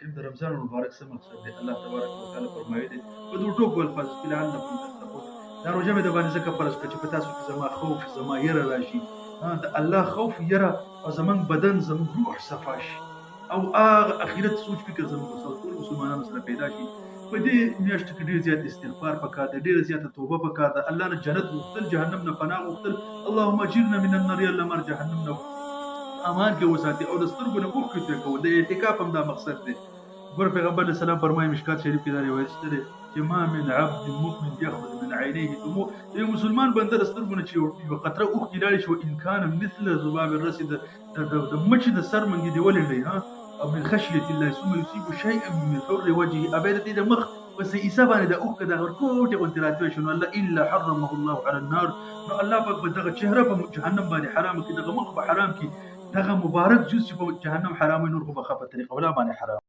الكريم ده رمضان المبارك څه مقصد دی؟ الله تبارک وتعالى فرمایي دي په دو ټوکو الفاظ کې لعلکم تتقون. دا روژه مې د باندې ځکه فرض کړه چې په تاسو کې زما خوف زما یره راشي، د الله خوف یره او زمونږ بدن زمونږ روح صفا شي او هغه اخرت سوچ فکر زمونږ ټول مسلمانانو سره پیدا شي. په دې میاشت کې ډېر زیات استغفار پکار دی، ډېره زیاته توبه پکار ده، الله نه جنت غوښتل، جهنم نه پناه غوښتل. اللهم اجرنا من النار یا الله مر جهنم نه امان کې وساتي او د سترګو نه اوښکې توی کول. د اعتکاف هم دا مقصد دی. ګوره پیغمبر علیه السلام فرمایي مشکات شریف کې دا روایت شته دی چې ما من عبد مؤمن یخرج من عینیه دموع. یو مسلمان بنده د سترګو نه چې یوه قطره اوښکې لاړې شي ان کان مثل ذباب الرس د مچ د سر منګي دی ولېږدئ او من خشیة الله ثم یصیب شیئا من حر وجهه ابی د دې د مخ په عیسی باندې د اوښکه دغه ټوټې غوندې راتوی شو نو الله الا حرمه الله على النار. نو الله پاک به دغه چهره په جهنم باندې حرام کړي، دغه مخ به حرام کړي، دغه مبارک جز چې په جهنم حرام وي نور خو به ښه په طریقه ولا باندې حرام